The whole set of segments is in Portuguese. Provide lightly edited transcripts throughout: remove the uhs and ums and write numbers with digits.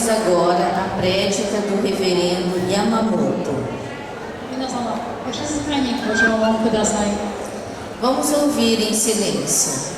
ouviremos agora a prédica do reverendo Yamamoto. 皆様、お静かにご聴聞ください。 Vamos ouvir em silêncio.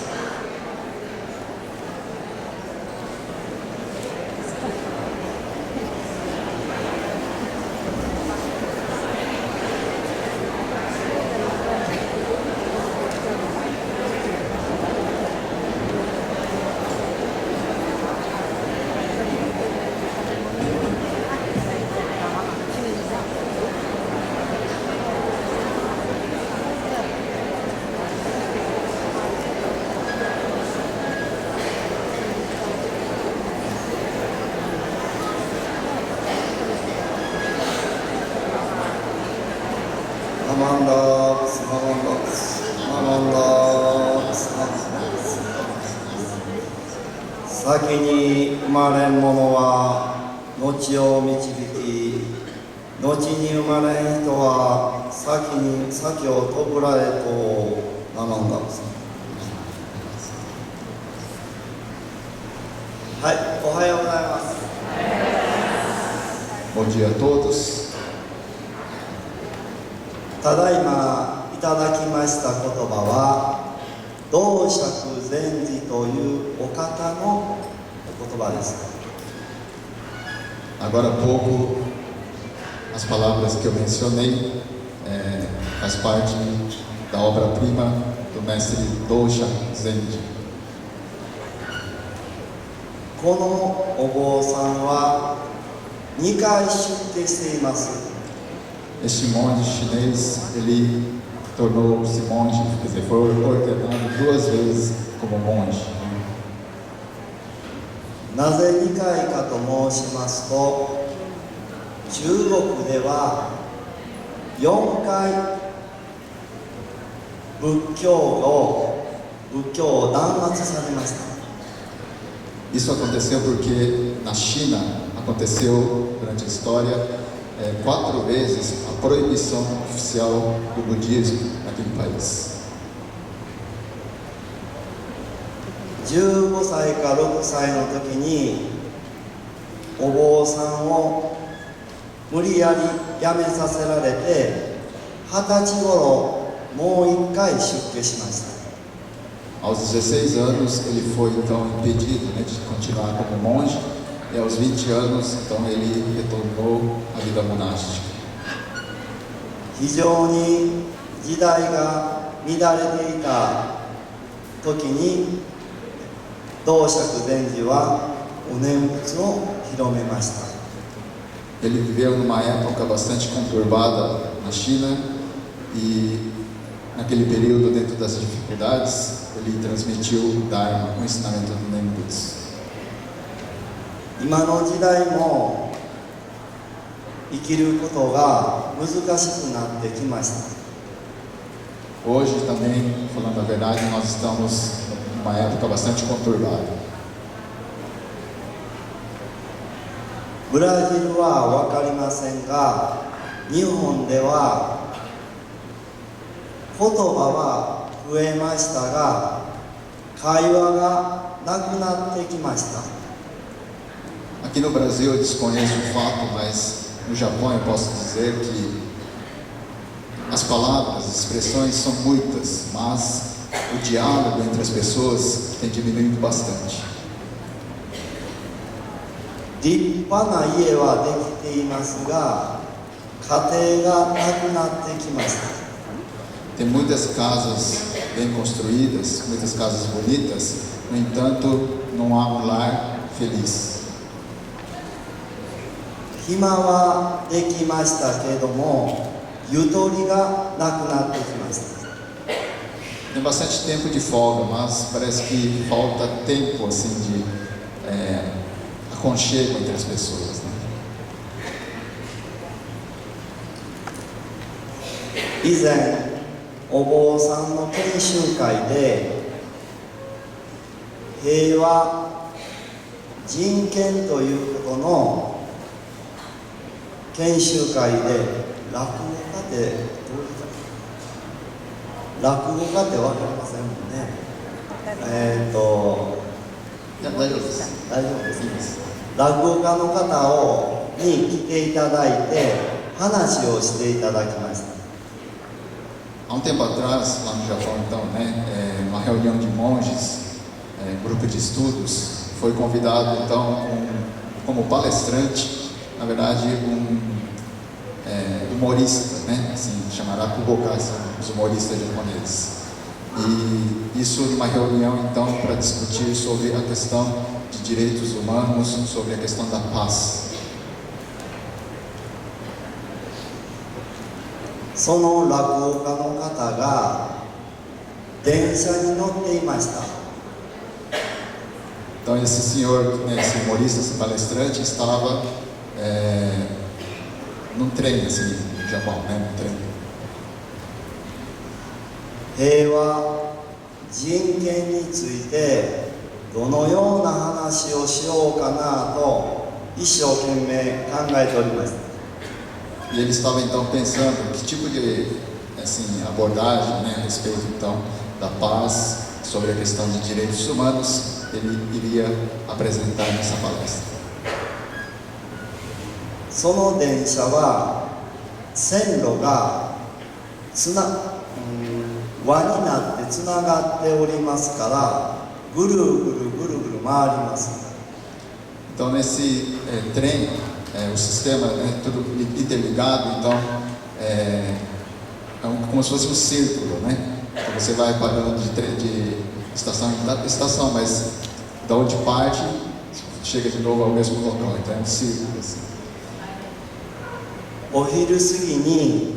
先に生まれん者は後を導き、後に生まれん人は先を弔えと学んだんです。はい、おはようございます。 Bom dia a todos. ただいまいただきました言葉は道釈禅師というお方の言葉です。 Agora há pouco, as palavras que eu mencionei faz parte da obra-prima do mestre Dosha Zenji. このお坊さんは2回出家しています。 Este monge chinês, ele tornou-se monge, quer dizer, foi ordenado 2 vezes como monge. なぜ2回かと申しますと、中国では4回仏教を弾圧されました。 Isso aconteceu porque na China aconteceu durante a história 4 vezes a proibição oficial do budismo naquele país. 15歳か6歳の時にお坊さんを無理やり辞めさせられて、20歳頃もう1回出家しました。 Aos 16 anos ele foi então impedido, de continuar como monge, e aos 20 anos então ele retornou à vida monástica. 非常に時代が乱れていた時に道釈禅師はお念仏を広めました。 Ele viveu numa época bastante conturbada na China e naquele período, dentro das dificuldades, ele transmitiu o Dharma, o ensinamento do Nembutsu. 今の時代も生きることが難しくなってきました。 Hoje também, falando a verdade, nós estamos numa época bastante conturbada. ブラジルは分かりませんが、日本では言葉は増えましたが、会話がなくなってきました。 Aqui no Brasil eu desconheço o fato, mas no Japão eu posso dizer que as palavras, as expressões são muitas, mas o diálogo entre as pessoas tem diminuído bastante. 立派な家はできていますが、家庭がなくなってきました。 Tem muitas casas bem construídas, muitas casas bonitas, no entanto, não há um lar feliz. 暇はできましたけども、ゆとりがなくなってきました。 Tem bastante tempo de folga, mas parece que falta tempo assim de aconchego entre as pessoas, né? 以前お坊さんの研修会で平和人権ということの研修会で落語家ってどういうか、落語家って分かりませんもんね。大丈夫です。大丈夫です。落語家の方に来ていただいて話をしていただきました。 Há um tempo atrás, lá no Japão, então, né, uma reunião de monges, grupo de estudos, foi convidado, então, como palestrante, na verdade, humorista, né, assim, chamará Kubokai, os humoristas japoneses. E isso numa reunião, então, para discutir sobre a questão de direitos humanos, sobre a questão da paz. その落語家の方が電車に乗っていました。 Então esse senhor, né, esse humorista, esse palestrante, estava num trem, assim, no Japão, né, num trem. 平和人権についてどのような話をしようかなと一生懸命考えておりました。 E ele estava então pensando que tipo de assim, abordagem, né, a respeito então da paz, sobre a questão de direitos humanos, ele iria apresentar nessa palestra. その電車は線路が輪になってつながっておりますからぐるぐるぐるぐる回ります。 Então nesse trem, o sistema, né, tudo interligado, então como se fosse um círculo, né? Então você vai parando de estação em estação, mas da onde parte chega de novo ao mesmo local, então é um círculo assim. お昼過ぎに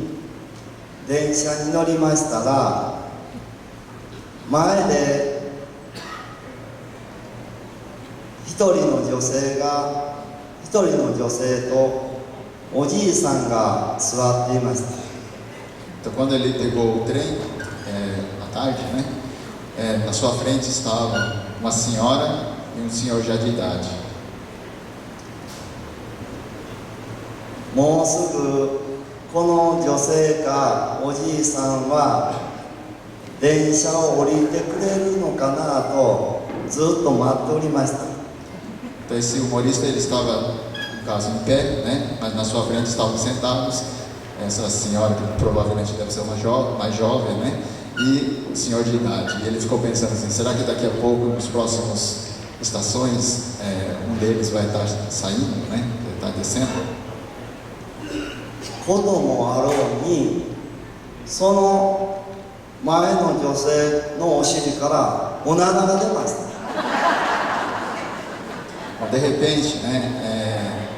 電車に乗りましたら前で一人の女性とおじいさんが座っていました。 Então quando ele pegou o trem, à tarde, né, na sua frente estava uma senhora e um senhor já de idade. もうすぐこの女性かおじいさんは電車を降りてくれるのかなとずっと待っておりました。 Então esse humorista ele estava, no caso, em pé, né, mas na sua frente estavam sentados essa senhora que provavelmente deve ser mais jovem, né, e o senhor de idade. E ele ficou pensando assim, será que daqui a pouco, nos próximos estações, um deles vai estar saindo, né, vai estar descendo? こともあろうにその前の女性のお尻からおならが出ました。 De repente, né,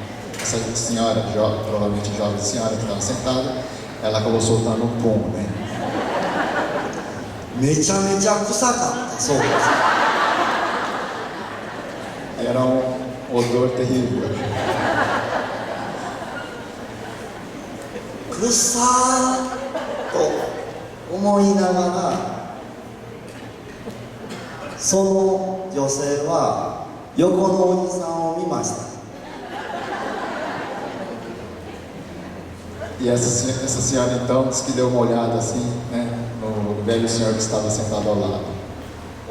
essa senhora, provavelmente jovem senhora que estava sentada, ela acabou soltando um pum, né? めちゃめちゃ臭かったそうです。 Era um odor terrível. 臭ーと思いながらその女性は横のおじさんを見ました。 E essa senhora então disse que deu uma olhada assim, né, no velho senhor que estava sentado ao lado.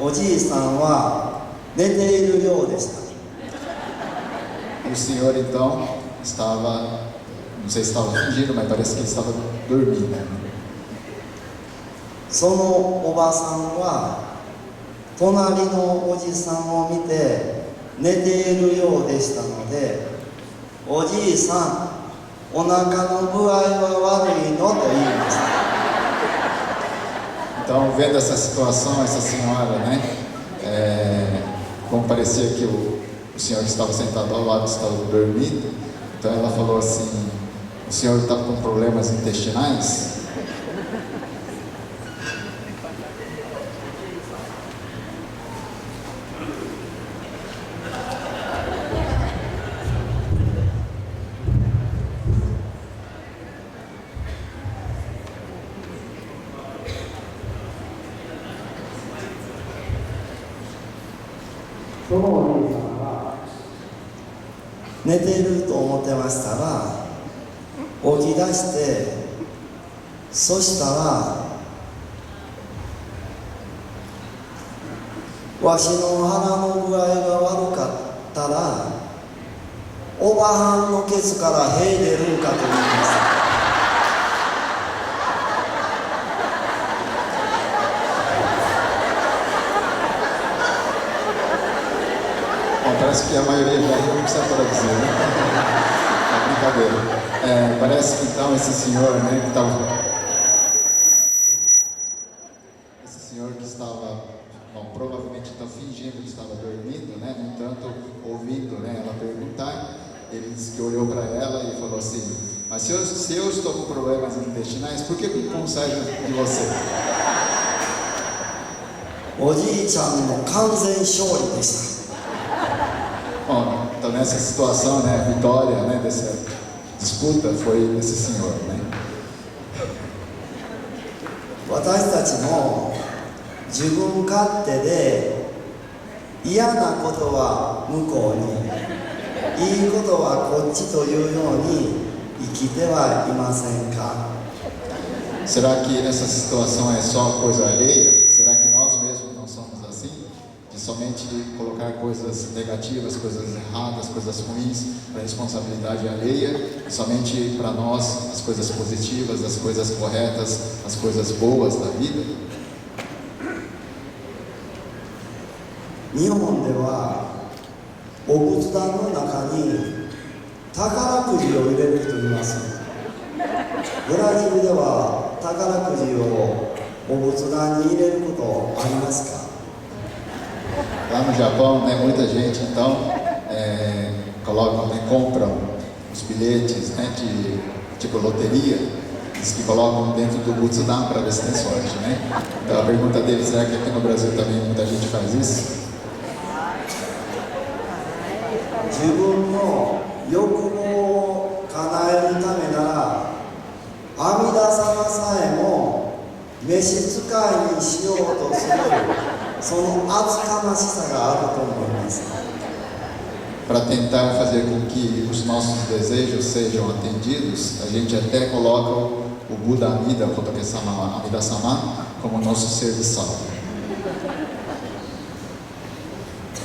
おじいさんは寝ているようでした。 E o senhor então estava, não sei se estava fingindo, mas parece que ele estava dormindo. そのおばさんは隣のおじさんを見て寝ているようでしたので、おじいさん、お腹の具合は悪いのと言いました。 Então, vendo essa situação, essa senhora, né, como parecia que o senhor que estava sentado ao lado estava dormindo, então ela falou assim, o senhor está com problemas intestinais? So のお兄さんは寝ていると思ってましたら起き出して、そしたらわしの腹の具合が悪かったらおばはんのケツから屁出るんかと思います。Bom, parece que a maioria já não precisa traduzir, né? É brincadeira. Parece que então esse senhor, né, que estava... Esse senhor que estava, bom, provavelmente então fingindo que estava dormindo, né? No entanto, ouvindo, né, ela perguntar, ele disse que olhou para ela e falou assim: mas se eu estou com problemas intestinais, por que não sai de você? おじいちゃんの完全勝利でした。 Bom, então nessa situação, né, a vitória, né, dessa disputa foi esse senhor, né? 私たちも自分勝手で嫌なことは向こうに、いいことはこっちというように生きてはいませんか？ Será que essa situação é só coisa alheia? Será que nós mesmos não somos assim? De somente colocar coisas negativas, coisas erradas, coisas ruins para responsabilidade alheia, e somente para nós as coisas positivas, as coisas corretas, as coisas boas da vida? 日本ではお仏壇の中に宝くじを入れる人います。ブラジルでは宝くじをお仏壇に入れることありますか？ Lá no Japão, né, muita gente então colocam, né, compram os bilhetes, né, de tipo loteria, diz que colocam dentro do Butsudan para ver se tem sorte, né? Então a pergunta dele, será que aqui no Brasil também muita gente faz isso? 自分の欲望を叶えるためなら阿弥陀様さえも召使いにしようとするその厚かましさがあると思います。 Para tentar fazer com que os nossos desejos sejam atendidos, a gente até coloca o Buda Amida, o仏様, Amida-sama, como nosso serviçal.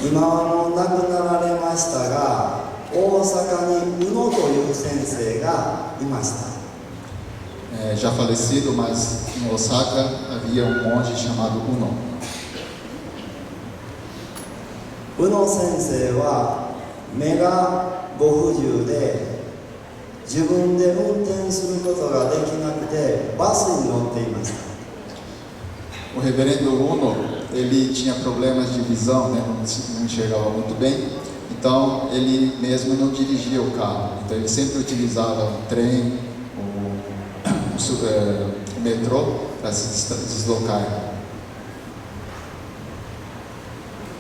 今はもう亡くなられましたが、大阪に宇野という先生がいました。 Já falecido, mas em Osaka havia monge chamado Uno. 宇野先生は目がご不自由で自分で運転することができなくてバスに乗っていました。 O reverendo Uno, ele tinha problemas de visão, né? Não enxergava muito bem, então ele mesmo não dirigia o carro, então ele sempre utilizava o trem, o metrô para se deslocar.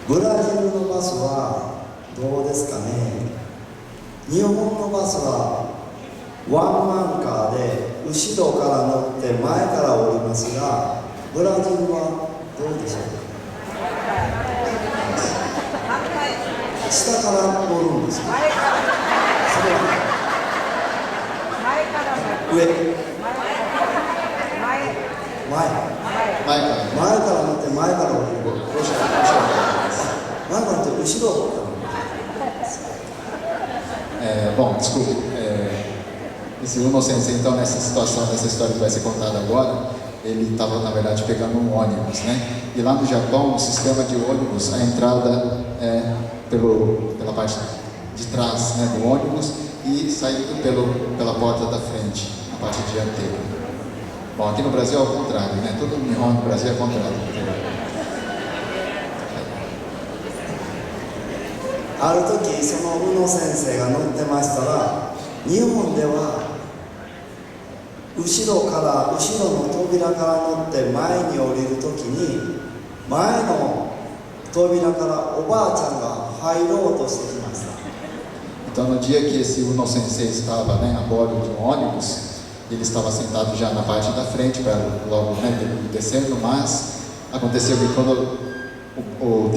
ブラジルのバスはどうですかね。日本のバスはワンマンカーで後ろから乗って前から降りますが、ブラジルはどうでしょうか。下から乗るんですか。それは上前から乗って前から降りる。前から乗って後ろを降りる。Bom, desculpe, esse Uno Sensei, então, nessa situação, nessa história que vai ser contada agora, ele estava, na verdade, pegando um ônibus, né? E lá no Japão, o sistema de ônibus, a entrada é pela parte de trás, né, do ônibus e saindo pela porta da frente, a parte dianteira. Bom, aqui no Brasil é ao contrário, né? Todo Nihon no Brasil é ao contrário. ある時その宇野先生が乗ってましたら、日本では後ろの扉から乗って前に降りる時に前の扉からおばあちゃんが入ろうとしてきました。 Então, no dia que esse Uno Sensei estava, né, a bordo de um ônibus, ele estava sentado já na parte da frente para logo, né, descendo, mas aconteceu que quando o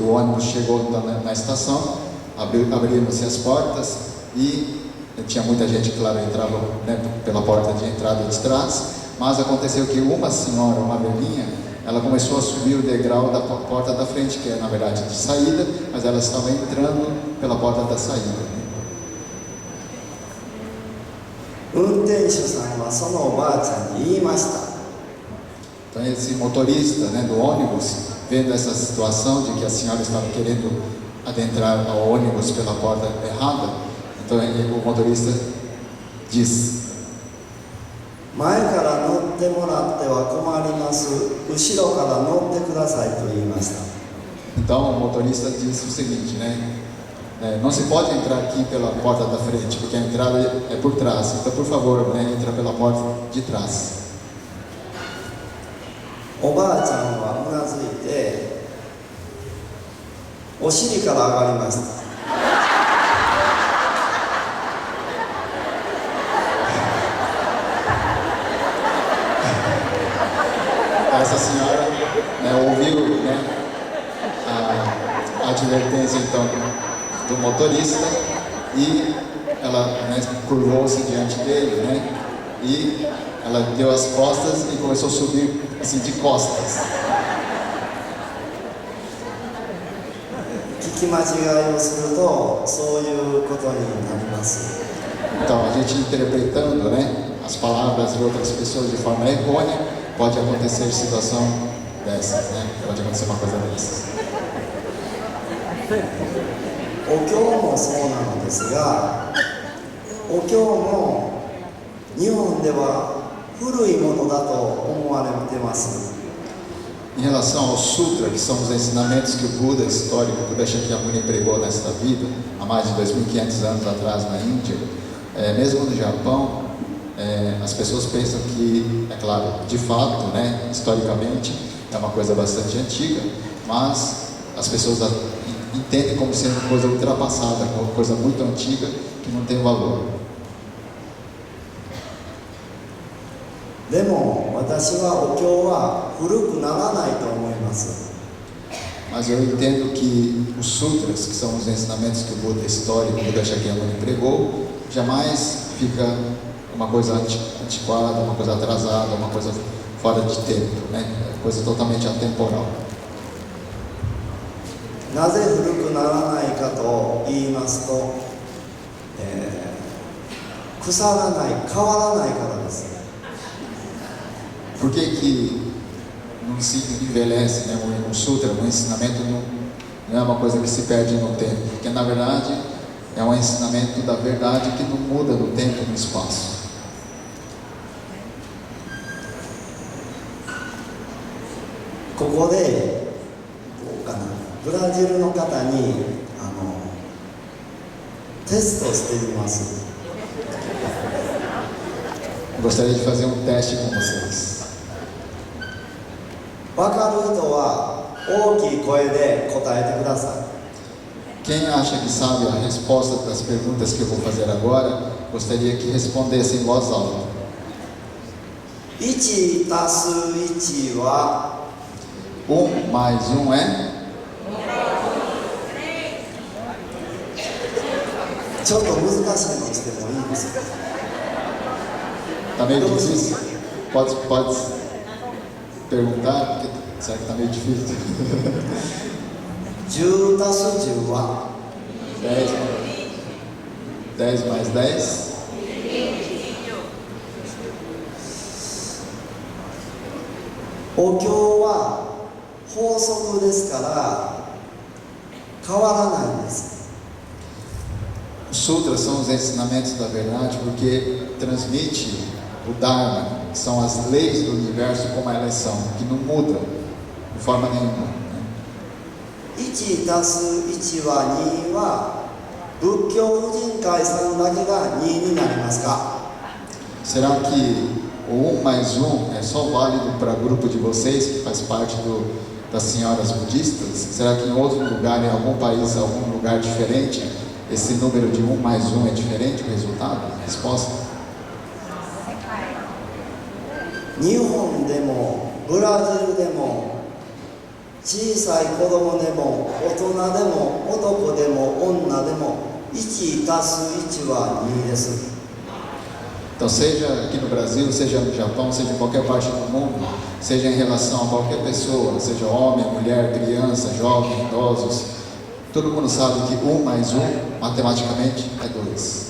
ônibus chegou na estação, abriram-se as portas e tinha muita gente, claro, entrava, né, pela porta de entrada de trás, mas aconteceu que uma senhora, uma velhinha, ela começou a subir o degrau da porta da frente, que é na verdade de saída, mas ela estava entrando pela porta da saída. 運転手さんはそのおばあちゃんに言いました。 Então esse motorista, né, do ônibus, vendo essa situação de que a senhora estava querendo adentrar ao ônibus pela porta errada, então o motorista diz: 前から乗ってもらっては困ります。後ろから乗ってくださいと言いました。 Então o motorista disse o seguinte, né? Não se pode entrar aqui pela porta da frente, porque a entrada é por trás. Então, por favor, né, entra pela porta de trás. おばあちゃんはうなずいて、お尻から上がりました。 Essa senhora, né, ouviu, né, a advertência então do motorista e ela, né, curvou-se diante dele, né, e ela deu as costas e começou a subir assim de costas. 聞き間違いをするとそういうことになります。 Então a gente interpretando, né, as palavras de outras pessoas de forma errônea, pode acontecer situação dessas, né? Pode acontecer uma coisa dessas. お経もそうなのですが、お経も日本では古いものだと思われてます。 Em relação ao Sutra, que são os ensinamentos que o Buda histórico, o Buda Shakyamuni pregou nesta vida, há mais de 2.500 anos atrás na Índia, mesmo no Japão, as pessoas pensam que, é claro, de fato, né, historicamente, é uma coisa bastante antiga, mas as pessoas entendem como sendo coisa ultrapassada, uma coisa muito antiga que não tem valor. でも私はお経は古くならないと思います。 Mas eu entendo que os sutras, que são os ensinamentos que o Buda histórico, o Buda Shakyamuni pregou, jamais fica uma coisa antiquada, uma coisa atrasada, uma coisa fora de tempo, né? Coisa totalmente atemporal. なぜ古くならないかと言いますと、腐らない、変わらないからです。 Por que não se envelhece, né? Um sutra, um ensinamento não é uma coisa que se perde no tempo, porque na verdade é um ensinamento da verdade que não muda no tempo e no espaço. ここでどうかな、ブラジルの方にテストしてみます。 Gostaria de fazer um teste com vocês. 分かる人は大きい声で答えてください。 Quem acha que sabe a resposta das perguntas que eu vou fazer agora, gostaria que respondesse em voz alta. 1たす1は 1 mais 1 é? ちょっと難しいのしてもいいですか？ Tá meio difícil? Pode perguntar, porque será que tá meio difícil? 10たす10は 10 mais 10? お経は法則ですから変わらないんです。 Os sutras são os ensinamentos da verdade porque transmite o Dharma, que são as leis do universo como elas são, que não mudam de forma nenhuma. 1たす1は2は仏教婦人会さんだけが2になりますか？ Será que o 1 mais 1 é só válido para o grupo de vocês, que faz parte das senhoras budistas? Será que em outro lugar, em algum país, em algum lugar diferente, esse número de 1 mais 1 é diferente o resultado? Resposta? 日本でもブラジルでも小さい子供でも大人でも男でも女でも1たす1は2です。 Então, seja aqui no Brasil, seja no Japão, seja em qualquer parte do mundo, seja em relação a qualquer pessoa, seja homem, mulher, criança, jovem, idosos, todo mundo sabe que 1 mais 1 matematicamente é 2.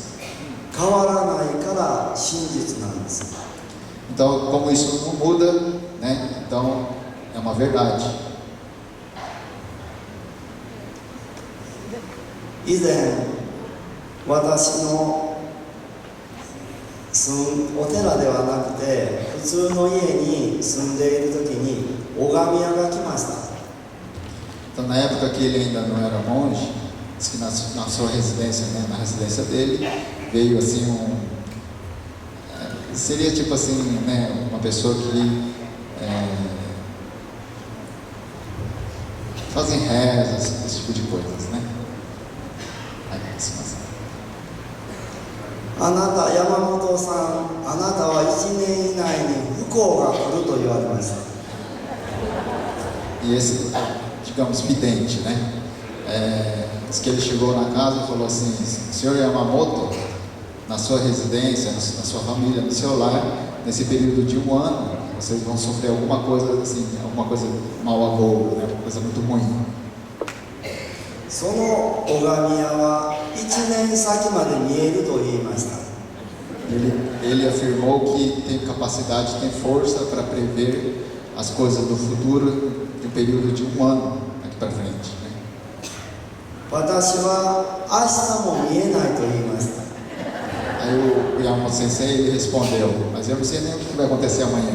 変わらないから真実なんです。 Então, como isso não muda, né? Então é uma verdade. 以前私のお寺ではなくて普通の家に住んでいる時に拝み屋が来ました。 Então, na época que ele ainda não era monge, diz que na sua residência, né, na residência dele, veio assim seria tipo assim, né, uma pessoa que fazem rezas, esse tipo de coisas, né? Aí, assim. あなた山本さん、あなたは1年以内に不幸が来ると言われました。 E esse, digamos, vidente, né? Diz que ele chegou na casa e falou assim: senhor Yamamoto, na sua residência, na sua família, no seu lar, nesse período de 1 ano, vocês vão sofrer alguma coisa assim, alguma coisa mal agouro, né? Alguma coisa muito ruim. その拝み屋は1年先まで見えると言いました。 Ele afirmou que tem capacidade, tem força para prever as coisas do futuro de um período de 1 ano aqui para frente, né? 私は明日も見えないと言いました。 Aí o Yamamoto Sensei ele respondeu: mas eu não sei nem o que vai acontecer amanhã.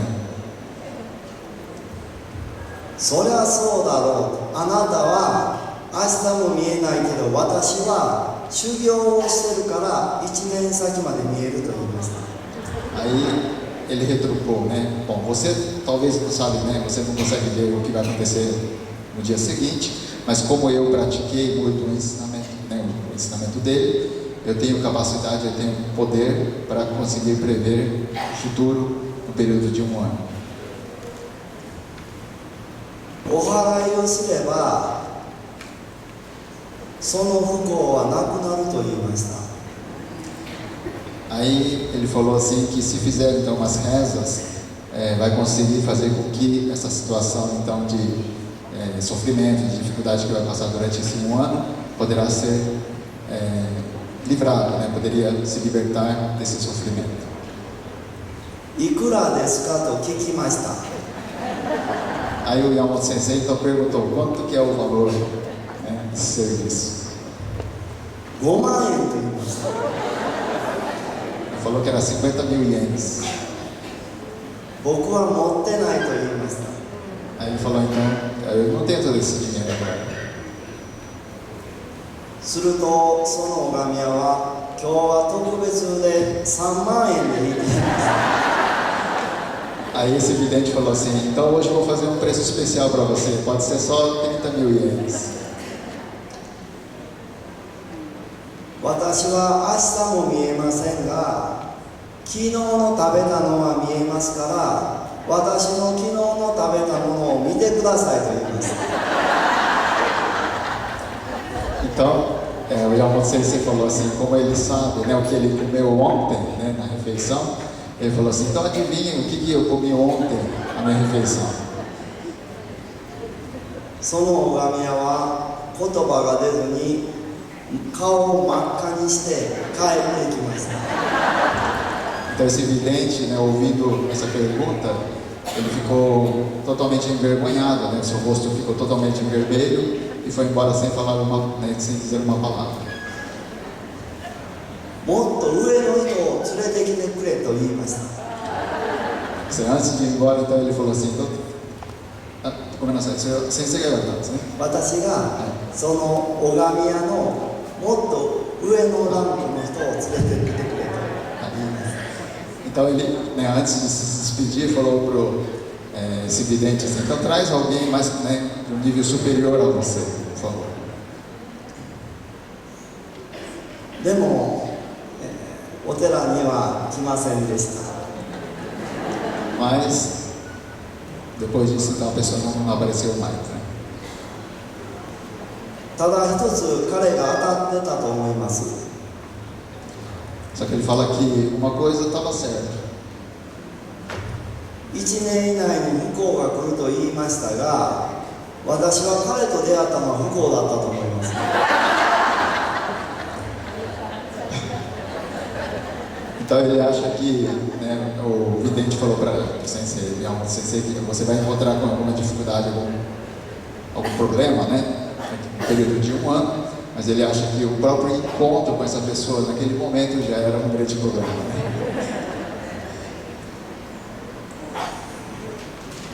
そりゃそうだろう。あなたは明日も見えないけど私は修行をしてるから1年先まで見えると言いました。 Aí ele retrucou, né? Bom, você talvez não sabe, né? Você não consegue ver o que vai acontecer no dia seguinte, mas como eu pratiquei muito o ensinamento, né? O ensinamento dele, eu tenho capacidade, eu tenho poder para conseguir prever o futuro no período de 1 ano. お祓いをすればその不幸はなくなると言いました。 Aí ele falou assim que se fizer então umas rezas, vai conseguir fazer com que essa situação então de sofrimento, de dificuldade que vai passar durante esse 1 ano, poderá ser livrado, né? Poderia se libertar desse sofrimento. いくらですかと聞きました。 Aí o Yamamoto Sensei então perguntou quanto que é o valor, né, desse serviço. 5万円と言いました。 Ele falou que era 50 mil ienes. 僕は持ってないと言いました。 Aí ele falou então, eu não tenho todo esse dinheiro agora. するとその拝み屋は今日は特別で3万円でいいと言いました。 Aí esse vidente falou assim: então hoje eu vou fazer um preço especial para você, pode ser só 30 mil ienes. 私は明日も見えませんが昨日の食べたのは見えますから私の昨日の食べたものを見てくださいと言います。 Então, o Yamamoto Sensei falou assim, como ele sabe, né, o que ele comeu ontem, né, na refeição, ele falou assim: então adivinha o que eu comi ontem na minha refeição. その拝み屋は言葉が出ずに顔を真っ赤にして帰っていきました。 Então esse vidente, né, ouvindo essa pergunta, ele ficou totalmente envergonhado, né, seu rosto ficou totalmente vermelho e foi embora sem falar sem dizer uma palavra. もっと上の人を連れてきてくれと言いました。 Antes de ir embora, então ele falou assim: então, senseiが言われたんですね。 私がその拝み屋のもっと上のランクの人を連れてきてくれと言います。 Então ele, né, antes de se despedir, falou pro esse vidente assim: então traz alguém mais, né, de um nível superior a você, por favor. でも、お寺には来ませんでした。 Mas depois disso, então a pessoa não apareceu mais, né? ただ一つ彼が当たってたと思います。 Só que ele fala que uma coisa estava certa. 1年以内に不幸が来ると言いましたが、私は彼と出会ったのは不幸だったと思います。 Então Então ele acha que, né, o vidente falou para o sensei, sensei, que você vai encontrar com alguma dificuldade, algum problema, né, no período de 1 ano, mas ele acha que o próprio encontro com essa pessoa naquele momento já era um grande problema. Né?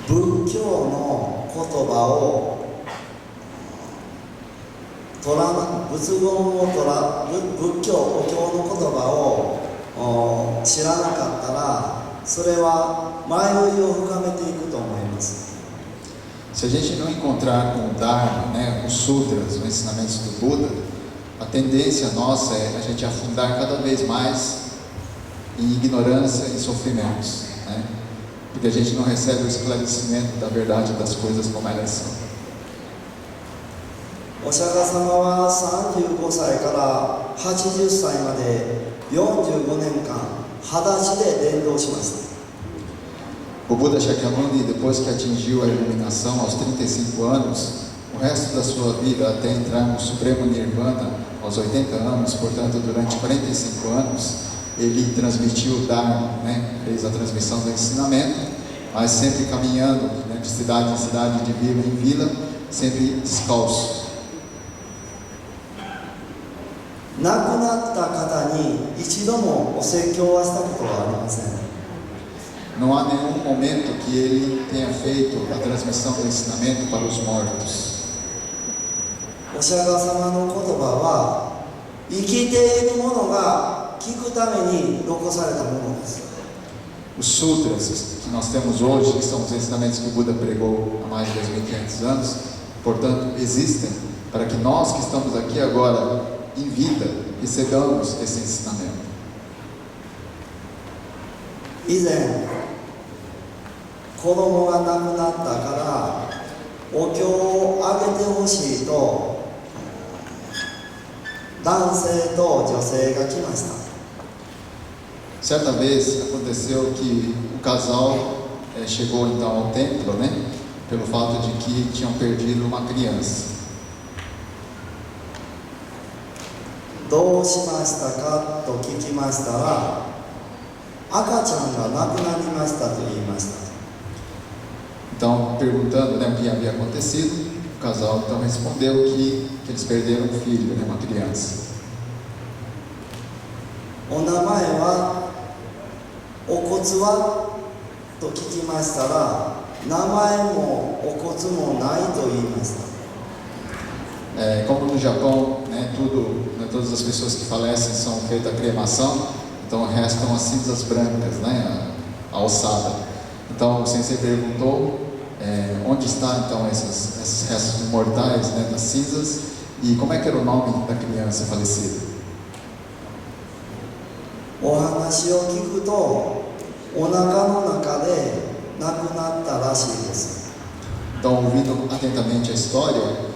仏教の言葉を仏言を仏教お経の言葉を知らなかったらそれは迷いを深めていくと思います。 Se a gente não encontrar com o Dharma, né, os sutras, os ensinamentos do Buda, a tendência nossa é a gente afundar cada vez mais em ignorância e sofrimentos, né? Porque a gente não recebe o esclarecimento da verdade das coisas como elas são. お釈迦様は35歳から80歳まで45年間裸足で伝道しました。 O Buda Shakyamuni, depois que atingiu a iluminação aos 35 anos, o resto da sua vida até entrar no Supremo Nirvana aos 80 anos, portanto durante 45 anos, ele transmitiu o Dharma, né? Fez a transmissão do ensinamento, mas sempre caminhando, né, de cidade em cidade, de vila em vila, sempre descalço. 亡くなった方に一度もお説教はしたことはありません。 Não há nenhum momento que ele tenha feito a transmissão do ensinamento para os mortos. お釈迦様の言葉は生きている者が聞くために残されたものです。 Os sutras que nós temos hoje, que são os ensinamentos que o Buda pregou há mais de 2.500 anos, portanto, existem para que nós que estamos aqui agora, em vida, recebamos esse ensinamento. 以前子供が亡くなったからお経をあげてほしいと男性と女性が来ました。 Certa vez aconteceu que o casal chegou então ao templo, né, pelo fato de que tinham perdido uma criança. どうしましたかと聞きましたら赤ちゃんが亡くなりましたと言いました。 Então, perguntando, né, o que havia acontecido, o casal então respondeu que eles perderam um filho, né, uma criança. お名前はお骨はと聞きましたら名前もお骨もないと言いました。 Como no Japão, né, todas as pessoas que falecem são feitas a cremação, então restam as cinzas brancas, né, a ossada. Então o sensei perguntou onde está então esses restos mortais, né, das cinzas, e como é que era o nome da criança falecida. お話を聞くとお腹の中で亡くなったらしいです。 Então, ouvindo atentamente a história,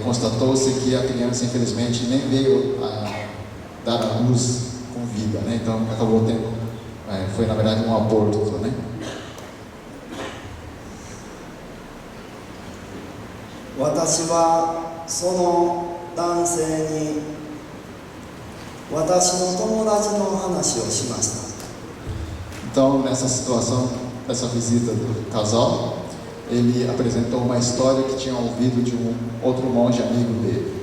constatou-se que a criança infelizmente nem veio a dar à luz com vida, né? Então acabou tendo, foi na verdade um aborto, né? 私はその男性に私の友達の話をしました。 Então, nessa situação, dessa visita do casal, ele apresentou uma história que tinha ouvido de um outro monge amigo dele.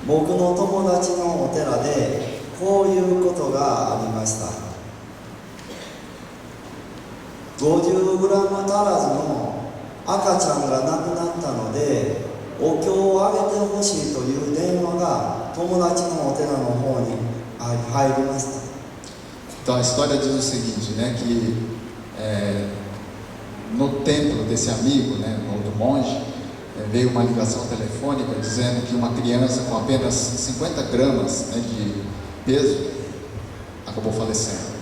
僕の友達のお寺でこういうことがありました。 50グラム足らずの赤ちゃんが亡くなったのでお経をあげてほしいという電話が友達のお寺の方に入りました。 Então a história diz o seguinte, né, que no templo desse amigo, né, no outro monge, veio uma ligação telefônica dizendo que uma criança com apenas 50 gramas, né, de peso acabou falecendo.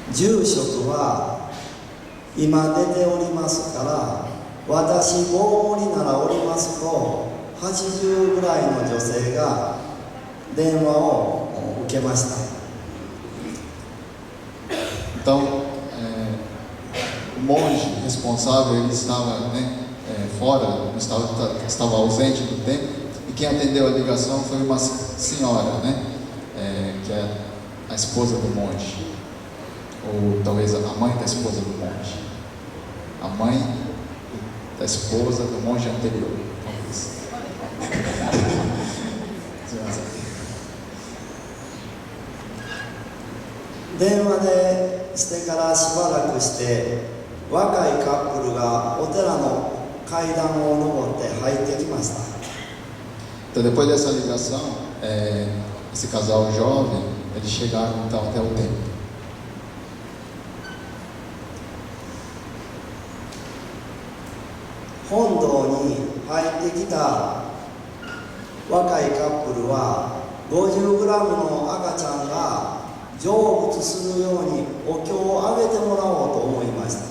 住職は今出ておりますから私大盛りならおりますと80ぐらいの女性が電話を受けました。 Então, o monge responsável, ele estava, né, fora, estava ausente do templo, e quem atendeu a ligação foi uma senhora, né? Que é a esposa do monge, ou talvez a mãe da esposa do monge, a mãe da esposa do monge anterior, talvez. すみません。電話でしてからしばらくして若いカップルがお寺の階段を上って入ってきました。 Então, depois dessa ligação, esse casal jovem, eles chegaram então até o templo. 本堂に入ってきた若いカップルは 50g の赤ちゃんが成仏するようにお経をあげてもらおうと思いました。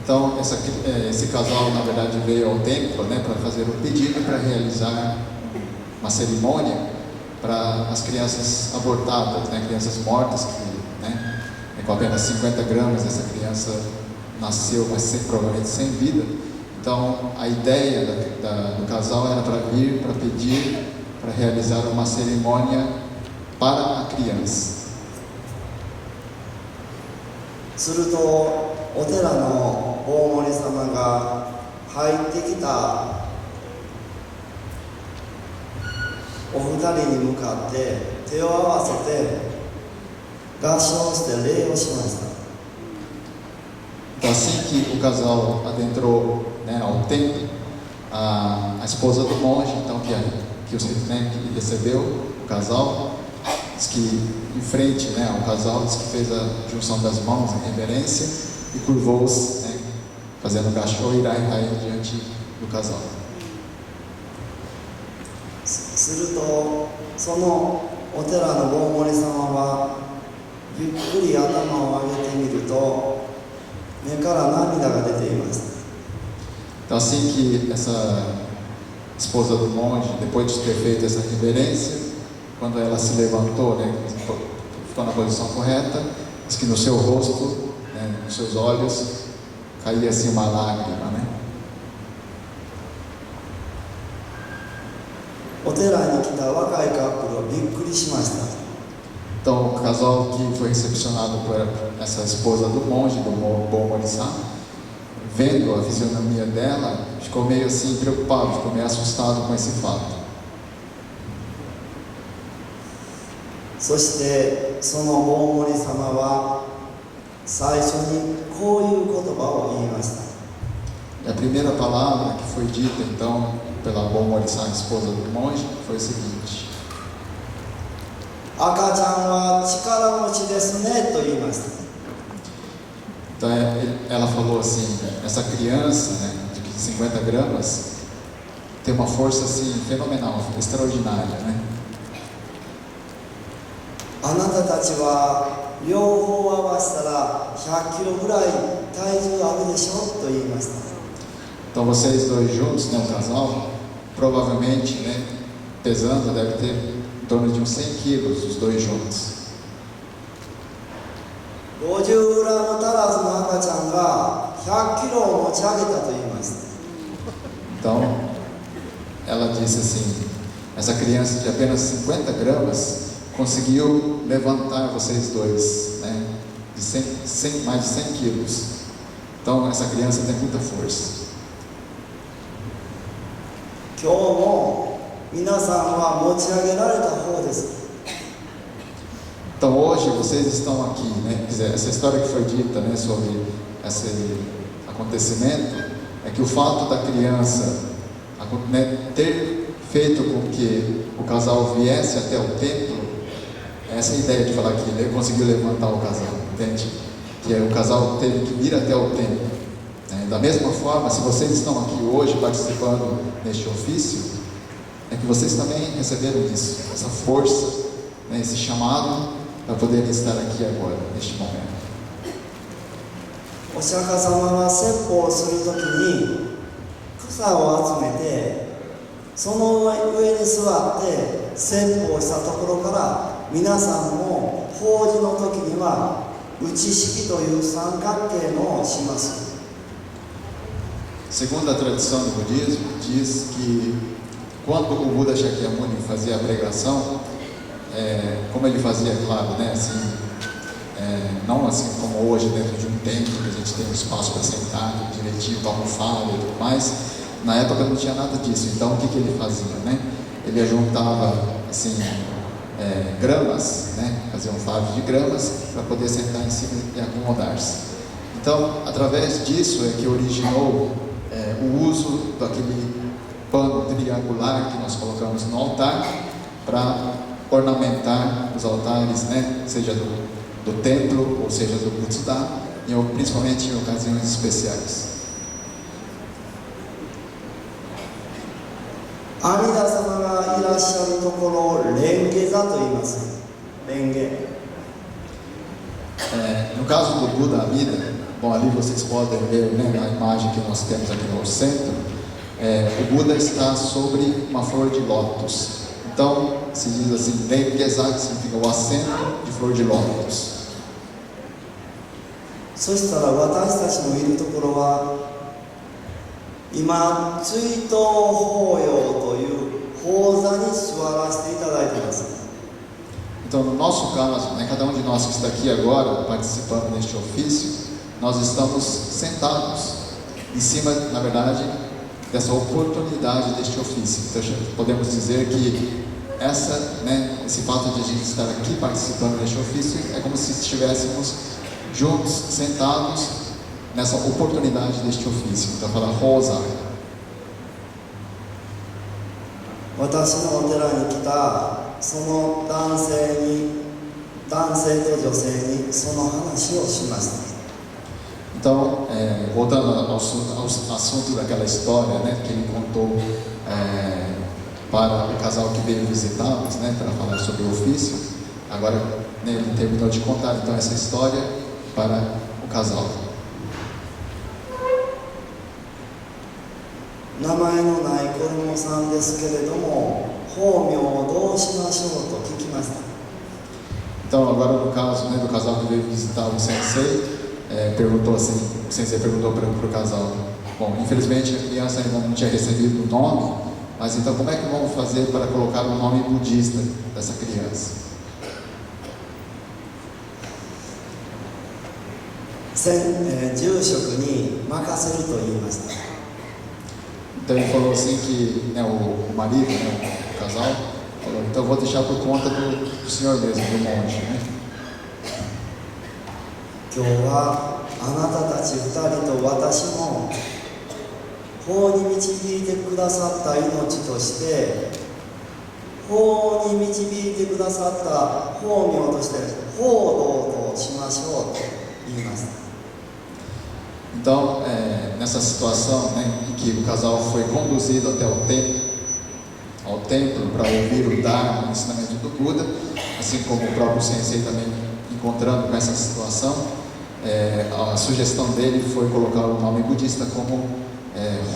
Então, esse casal, na verdade, veio ao templo, né, para fazer um pedido para realizar uma cerimônia para as crianças abortadas, né, crianças mortas, que, né, com apenas 50 gramas, essa criança nasceu, mas provavelmente sem vida. Então, a ideia do casal era para vir, para pedir, para realizar uma cerimônia para a criança. するとお寺の大森様が入ってきたお二人に向かって手を合わせて合掌して礼をしました。 Então, assim que o casal adentrou, né, ao templo, a esposa do monge, então, que recebeu o casal, diz que em frente, né, ao casal, diz que fez a junção das mãos em reverência e curvou-se, né, fazendo gachô e rai diante do casal. するとそのお寺の大森様はゆっくり頭を上げてみると目から涙が出ていました。 Então, assim que essa esposa do monge, depois de ter feito essa reverência, quando ela se levantou, né, ficou na posição correta, diz que no seu rosto, né, nos seus olhos, caía assim uma lágrima, né? お寺に来た若いカップルはびっくりしました。 Então, o casal que foi recepcionado por essa esposa do monge, do Bom Morissá, vendo a fisionomia dela, ficou meio assim preocupado, ficou meio assustado com esse fato. そしてその大森様は最初にこういう言葉を言いました。 E a primeira palavra que foi dita então pela Bom Morissá, esposa do monge, foi o seguinte: 赤ちゃんは力持ちですねと言いました。 Então ela falou assim, essa criança, né, de 50 gramas tem uma força assim fenomenal, extraordinária, né? あなたたちは両方合わせたら100キロぐらい体重あるでしょと言いました。 Então vocês dois juntos, né, um casal, provavelmente, né, pesando, deve ter em torno de uns 100 quilos, os dois juntos. 50グラム足らずの赤ちゃんが100キロを持ち上げたと言いました。 Então, ela disse assim, essa criança de apenas 50 gramas conseguiu levantar vocês dois, né, de mais de 100 quilos. Então, essa criança tem muita força. 今日も皆さんは持ち上げられた方です。 Então hoje vocês estão aqui, né? Quer dizer, essa história que foi dita, né, sobre esse acontecimento é que o fato da criança, né, ter feito com que o casal viesse até o templo, essa é a ideia de falar que ele conseguiu levantar o casal, entende? Que o casal teve que vir até o templo. Né? Da mesma forma, se vocês estão aqui hoje participando neste ofício, é que vocês também receberam isso, essa força, né, esse chamado para poderem estar aqui agora, neste momento. お釈迦様は説法をするときに草を集めてその上に座って説法したところから皆さんも法事の時には打ち式という三角形のをします。Segundo a tradição do budismo, diz que quando o Buda Shakyamuni fazia a pregação, como ele fazia, claro, né, assim, não assim como hoje dentro de um templo, que a gente tem um espaço para sentar direitinho, com almofada e tudo mais, na época não tinha nada disso. Então o que ele fazia, né? Ele juntava assim, gramas, né? Fazia um fardo de gramas para poder sentar em cima e acomodar-se. Então, através disso é que originou o uso daquele pano triangular que nós colocamos no altar para ornamentar os altares, né? Seja do templo ou seja do Butsudan, principalmente em ocasiões especiais. 阿弥陀様がいらっしゃるところを蓮華座と言います。蓮華。No caso do Buda Amida, bom, ali vocês podem ver, né, na imagem que nós temos aqui no centro, o Buda está sobre uma flor de lótus. Então, se diz assim, Renkezá, que significa o assento de flor de lótus. そしたら私たちのいるところは今追悼法要という法座に座らせていただいています。 Então, no nosso caso, né, cada um de nós que está aqui agora participando deste ofício, nós estamos sentados em cima, na verdade, dessa oportunidade deste ofício. Então, podemos dizer que esse fato de a gente estar aqui participando deste ofício é como se estivéssemos juntos, sentados nessa oportunidade deste ofício. Então, fala Rosa. 私のお寺に来たその男性と女性にその話をしました。 Então, voltando ao assunto daquela história, né, que ele contou para o casal que veio visitá-los, né, para falar sobre o ofício. Agora, né, ele terminou de contar então essa história para o casal. 名前のない子供さんですけれども法名をどうしましょうと聞きました。 Então, agora no caso, né, do casal que veio visitar o sensei, perguntou assim, o sensei perguntou para o casal, bom, infelizmente a criança ainda não tinha recebido o nome, mas então como é que vamos fazer para colocar o nome budista dessa criança? 住職に任せると言いました。 Então ele falou assim que, né, o marido, né, o casal, falou, então eu vou deixar por conta do senhor mesmo, do monge, né? 今日はあなたたち2人と私も法に導いてくださった命として法に導いてくださった法名として法道としましょうと言いました。 Então, nessa situação, né, em que o casal foi conduzido até ao templo para ouvir o Dharma, o ensinamento do Buda, assim como o próprio Sensei também encontrando com essa situação, a sugestão dele foi colocar o nome budista como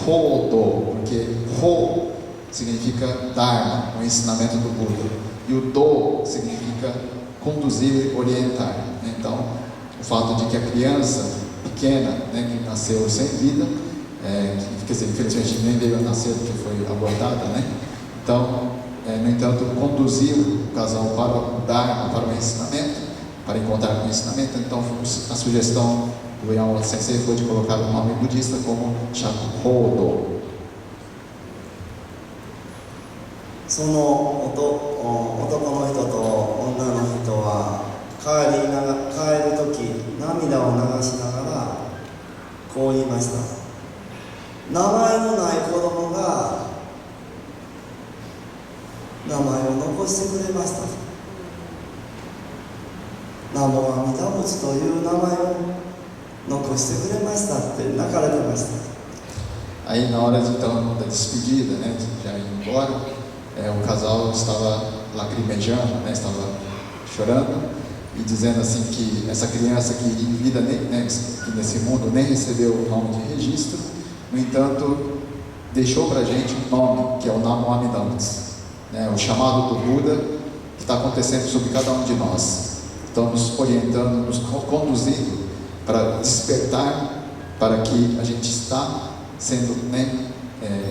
Ho-do, porque Ho significa Dharma, o ensinamento do Buda, e o Do significa conduzir, orientar. Então, o fato de que a criança pequena, né, que nasceu sem vida, quer dizer, infelizmente nem veio a nascer porque foi abortada, né? Então, no entanto, conduziu o casal para o Dharma, para o ensinamento, para encontrar com o ensinamento. Então, a sugestão do Yama Sensei foi de colocar o nome budista como Shakuhodo. その男の人と女の人は帰るとき涙を流しながらこう言いました。名前のない子供が名前を残してくれました。南無阿弥陀仏という名前を残してくれましたって泣かれてました。 Aí na hora então da despedida, né, já indo embora, o casal estava lacrimejando, né, estava chorando e dizendo assim que essa criança que em vida, né, que nesse mundo nem recebeu o nome de registro, no entanto deixou para a gente um nome que é o Namo Amida Butsu, né, o chamado do Buda que está acontecendo sobre cada um de nós. Então, nos orientando, nos conduzindo para despertar para que a gente está sendo, né,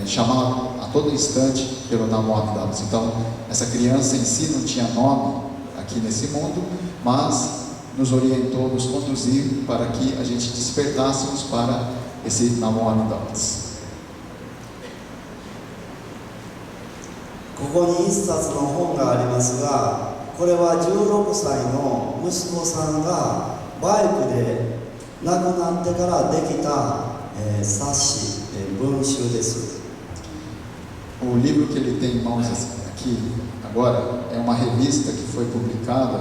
chamado a todo instante pelo Namo Amidavas. Então, essa criança em si não tinha nome aqui nesse mundo, mas nos orientou, nos conduziu para que a gente despertássemos para esse Namo Amidavas. ここに一冊の本がありますが、これは16歳の息子さんがバイクで亡くなってからできた、冊子、文集です。 O livro que ele tem em mãos aqui agora é uma revista que foi publicada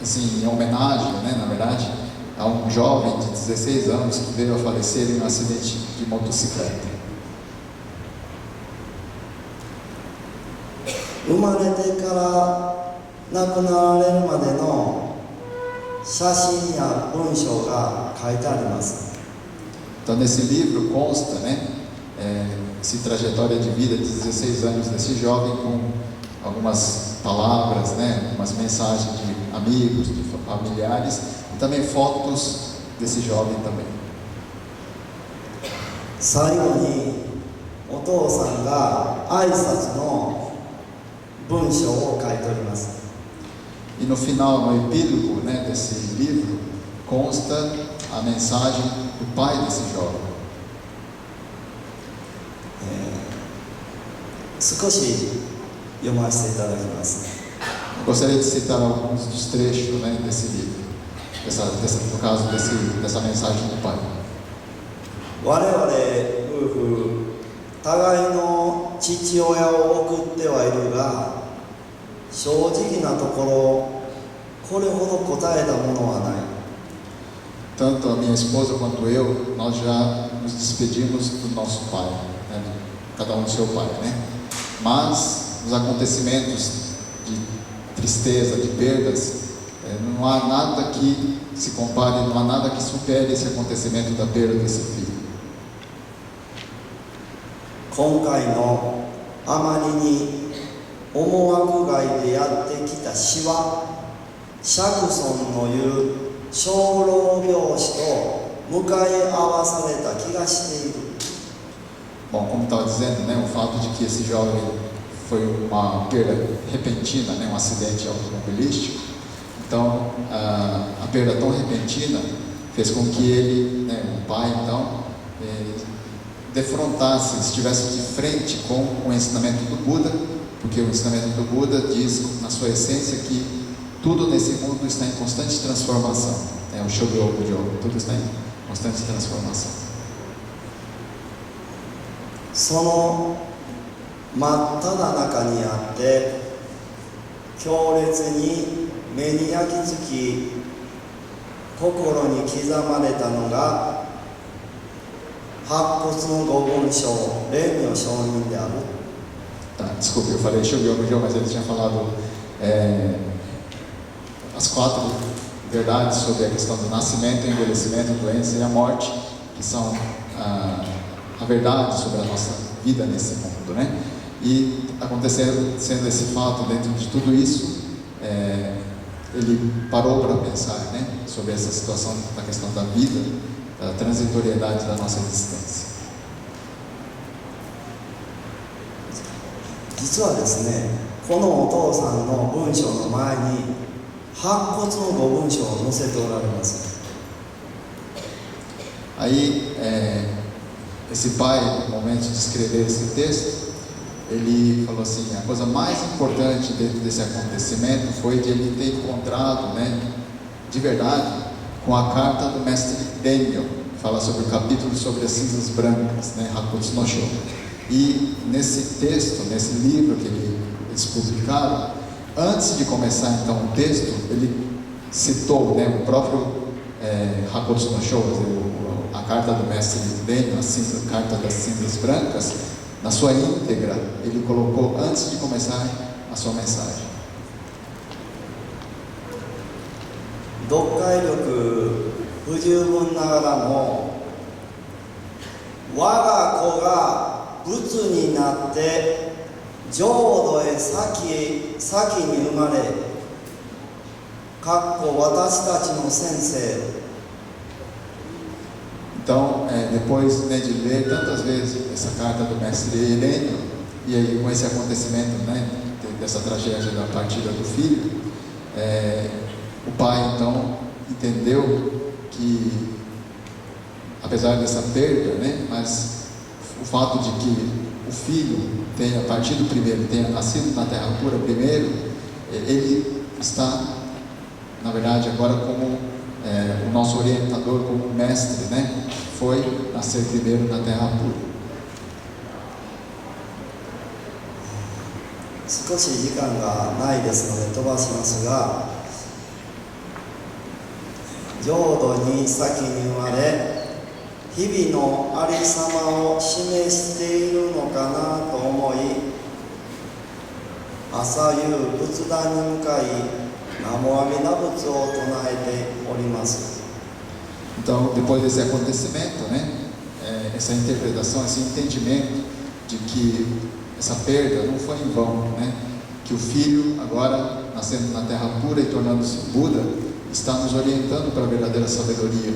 assim, em homenagem, né, na verdade, a um jovem de 16 anos que veio a falecer em um acidente de motocicleta. 生まれてから亡くなられるまでの写真や文章が書いてあります。 Então, nesse livro consta, né, essa trajetória de vida de 16 anos desse jovem com algumas palavras, né, algumas mensagens de amigos, de familiares e também fotos desse jovem também. 最後にお父さんが挨拶の文章を書いております。 E no final, no epílogo, né, desse livro, consta a mensagem do pai desse jovem. 少し読ませていただきます。 Gostaria de citar alguns dos trechos, né, desse livro, no caso dessa mensagem do pai. 我々夫婦互いの父親を送ってはいるが、正直なところこれほど答えたものはない。 Tanto a minha esposa quanto eu, nós já nos despedimos do nosso pai, né, cada do seu pai, né? Mas os acontecimentos de tristeza, de perdas, não há nada que se compare, não há nada que supere esse acontecimento da perda desse filho. 今回のあまりに思惑外でやってきた死は、釈尊の言う生老病死と向かい合わされた気がしている。 Bom, como estava dizendo, né, o fato de que esse jovem foi uma perda repentina, né, um acidente automobilístico, então a perda tão repentina fez com que ele, né, o pai, então, defrontasse, estivesse de frente com o ensinamento do Buda, porque o ensinamento do Buda diz na sua essência que tudo nesse mundo está em constante transformação, né, o Shogyo Bujo, tudo está em constante transformação. その真っ只中にあって強烈に目に焼き付き心に刻まれたのが白骨の五文章蓮如上人である。 Tá, desculpe, eu falei Shogyo Bujo, mas ele tinha falado as 4 verdades sobre a questão do nascimento, envelhecimento, doença e a morte, que são a verdade sobre a nossa vida nesse mundo, né? E acontecendo esse fato dentro de tudo isso, ele parou para pensar, né, sobre essa situação da questão da vida, da transitoriedade da nossa existência. 実はですね、このお父さんの文章の前に白骨の五文章を載せておられます。 Aí, esse pai, no momento de escrever esse texto, ele falou assim, a coisa mais importante dentro desse acontecimento foi de ele ter encontrado, né, de verdade, com a carta do mestre Daniel, que fala sobre o capítulo sobre as cinzas brancas, né, Hakutsu no Sho. E nesse texto, nesse livro que eles publicaram, antes de começar então o texto, ele citou, né, o próprio Hakutsu no Sho, a carta do mestre Daniel, a carta das cinzas brancas, na sua íntegra, ele colocou antes de começar a sua mensagem. 読解力不十分ながらも、我が子が仏になって浄土へ先に生まれ、私たちの先生。 Então, depois, né, de ler tantas vezes essa carta do mestre Helênio, e aí com esse acontecimento, né, dessa tragédia da partida do filho, o pai então entendeu que, apesar dessa perda, né, mas o fato de que o filho tenha partido primeiro, tenha nascido na terra pura primeiro, ele está, na verdade, agora como o nosso orientador, como mestre, né, foi nascer primeiro na terra pura. 少し時間がないですので飛ばしますが、浄土に先に生まれ日々のありさまを示しているのかなと思い、朝夕仏壇に向かい南無阿弥陀仏を唱えております。 Então, depois desse acontecimento, né, essa interpretação, esse entendimento de que essa perda não foi em vão, né, que o filho agora nascendo na terra pura e tornando-se Buda está nos orientando para a verdadeira sabedoria,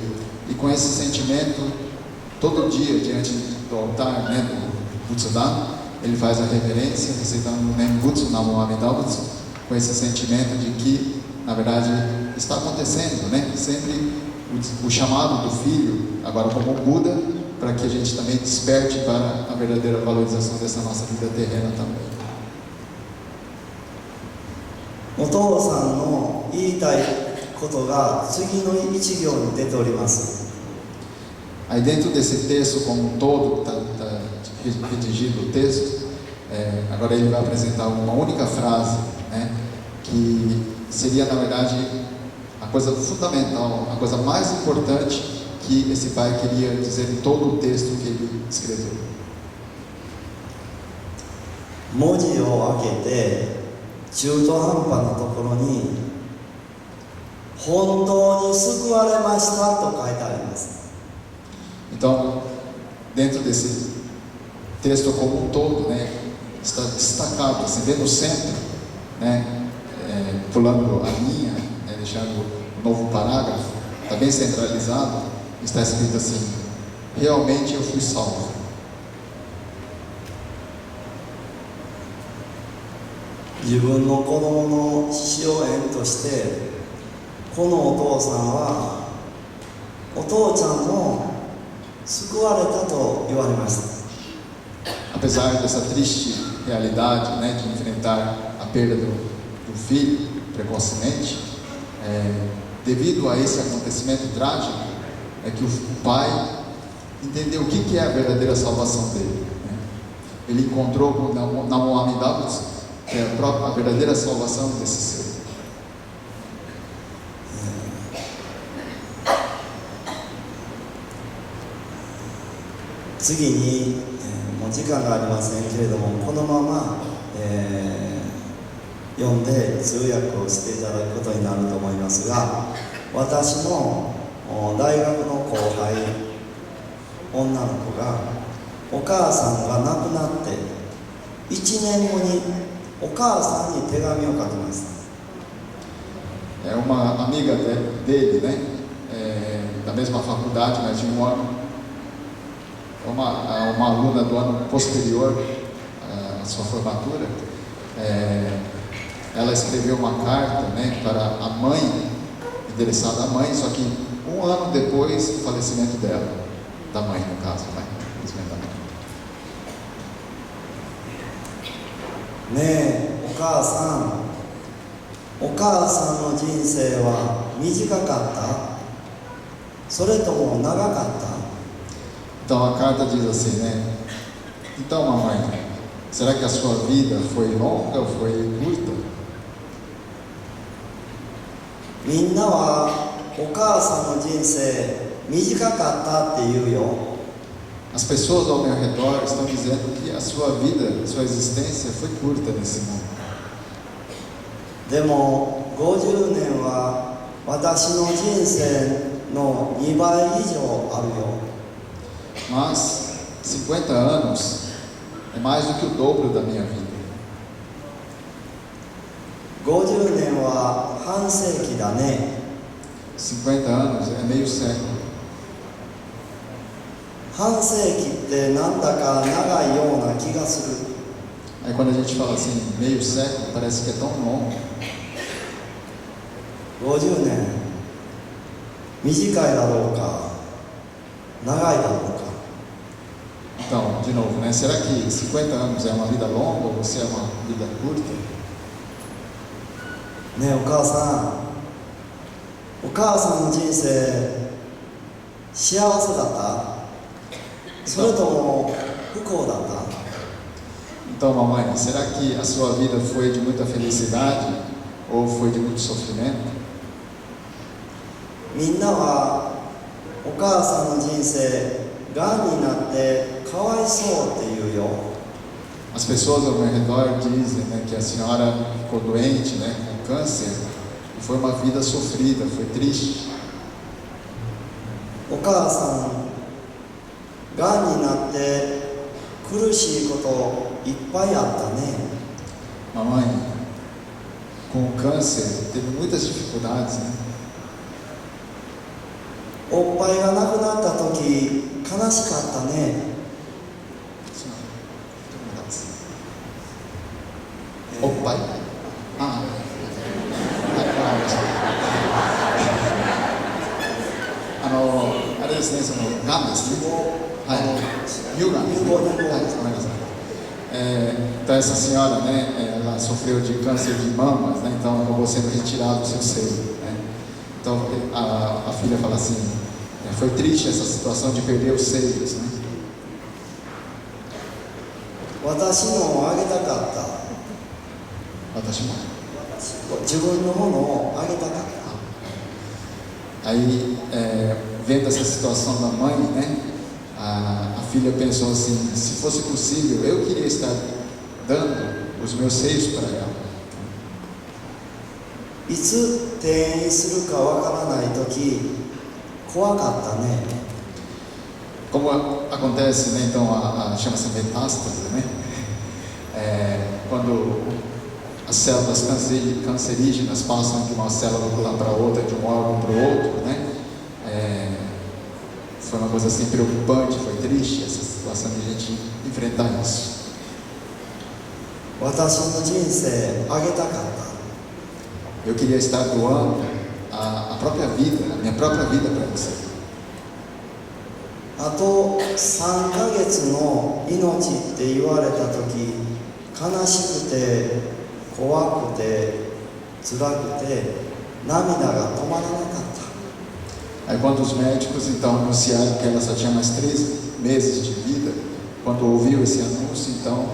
e com esse sentimento todo dia diante do altar, né, do Butsudan, ele faz a reverência recitando o Nembutsu Namo Amidabutsu, com esse sentimento de que na verdade está acontecendo, né, sempre o chamado do filho agora como Buda, para que a gente também desperte para a verdadeira valorização dessa nossa vida terrena também. お父さんの言いたいことが次の一行に出ております。 Aí dentro desse texto como um todo, está redigido o texto, agora ele vai apresentar uma única frase, né, que seria na verdade a coisa fundamental, a coisa mais importante que esse pai queria dizer em todo o texto que ele escreveu. 文字を開けて中途半端なところに本当に救われましたと書いてあります。 Então, dentro desse texto como um todo, né, está destacado, assim, bem no centro, né, pulando a linha, né, deixando um novo parágrafo, está bem centralizado, está escrito assim: realmente eu fui salvo. 自分の子供の死を縁としてこのお父さんはお父ちゃんも救われたと言われました。 Apesar dessa triste realidade, né, de enfrentar a perda do filho precocemente, devido a esse acontecimento trágico, é que o pai entendeu o que é a verdadeira salvação dele, né? Ele encontrou com Namo Amidabutsu, que é a verdadeira salvação desse ser. 次に、もう時間がありませんけれども、このまま、読んで通訳をしていただくことになると思いますが、私の大学の後輩女の子がお母さんが亡くなって1年後にお母さんに手紙を書きました。 É uma amiga dele, né, da mesma faculdade, mas de um ano, uma aluna do ano posterior à sua formatura, ela escreveu uma carta, né, para a mãe, endereçada à mãe, só que um ano depois do falecimento dela, da mãe no caso, né,ねえ、お母さんの人生は短かった？それとも長かった？ Então a carta diz assim, né? Então, mamãe, será que a sua vida foi longa ou foi curta? みんなはお母さんの人生短かったって言うよ。 As pessoas ao meu redor estão dizendo que a sua vida, sua existência foi curta nesse mundo. でも50年は私の人生の2倍以上あるよ。 Mas 50 anos é mais do que o dobro da minha vida. 50年は半世紀だね。 50 anos é meio século. 半世紀ってなんだか長いような気がする。 Aí quando a gente fala assim, meio século, parece que é tão longo. 50年短いだろうか長いだろうか。 Então, de novo, né? Será que 50 anos é uma vida longa ou se é uma vida curta? ねえお母さん、お母さんの人生幸せだった？それとも不幸だった？ Então, mamãe, será que a sua vida foi de muita felicidade ou foi de muito sofrimento? みんなはお母さんの人生がんになってかわいそうって言うよ。 As pessoas ao meu redor dizem, né, que a senhora ficou doente, né, com câncer, e foi uma vida sofrida, foi triste. お母さんがんになって苦しいこといっぱいあったね。 Mamãe, com o câncer, teve muitas dificuldades, né? おっぱいがなくなった時悲しかったね。 O pai? Ah, aれですね、そのがんですね。はい。乳がんですね。はい、ごめんなさい。Então essa senhora, né, ela sofreu de câncer de mamas, né, então acabou sendo retirado o seu seio, né. Então a filha fala assim, foi triste essa situação de perder os seios, né. 私のをあげたかった。 自分のものをあげたかった。 Aí, vendo essa situação da mãe, né, a filha pensou assim, se fosse possível, eu queria estar dando os meus seios para ela. いつ転移するかわからない時怖かったね。 Como acontece, né, então chama-se metástase, né, quando as células cancerígenas passam de uma célula para outra, de um órgão para o outro, né? Foi uma coisa assim preocupante, foi triste essa situação de a gente enfrentar isso. 私の人生あげたかった。 Eu queria estar doando a própria vida, a minha própria vida para você. あと3ヶ月の命って言われた時悲しくて怖くて辛くて涙が止まらなかった。 Aí quando os médicos então anunciaram que ela só tinha mais 3 meses de vida, quando ouviu esse anúncio, então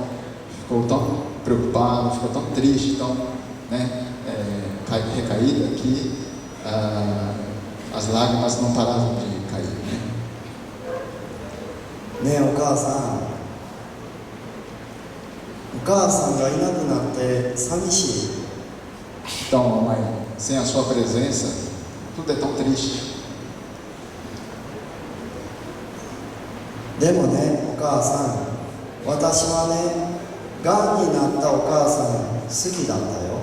ficou tão preocupado, ficou tão triste, tão, né, recaída que as lágrimas não paravam de cair, né? ねえお母さん、お母さんがいなくなって寂しい。 Então, mamãe, sem a sua presença, tudo é tão triste. でもねお母さん、私はねがんになったお母さん好きだったよ。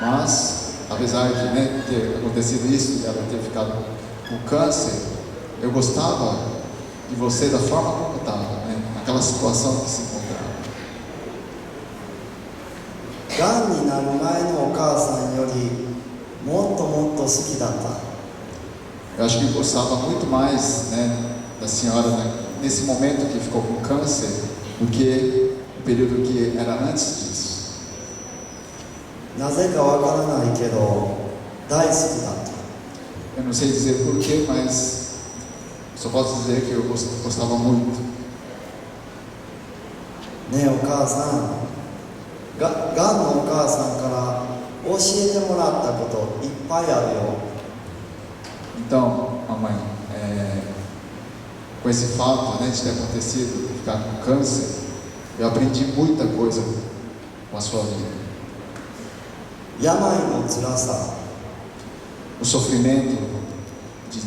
Mas, apesar de, né, ter acontecido isso, de ela ter ficado com câncer, eu gostava de você da forma como estava, né, naquela situação que se encontrava. がんになる前のお母さんよりもっともっと好きだった。 Eu acho que eu gostava muito mais, né, da senhora, né, nesse momento que ficou com câncer do que o período que era antes disso. なぜかわからないけど大好きだった。 Eu não sei dizer porquê, mas só posso dizer que eu gostava muito. ねえお母さん、がんのお母さんから教えてもらったこといっぱいあるよ。 Então, mamãe, com esse fato, né, de ter acontecido, de ficar com câncer, eu aprendi muita coisa com a sua vida. 病の辛さ、 O sofrimento de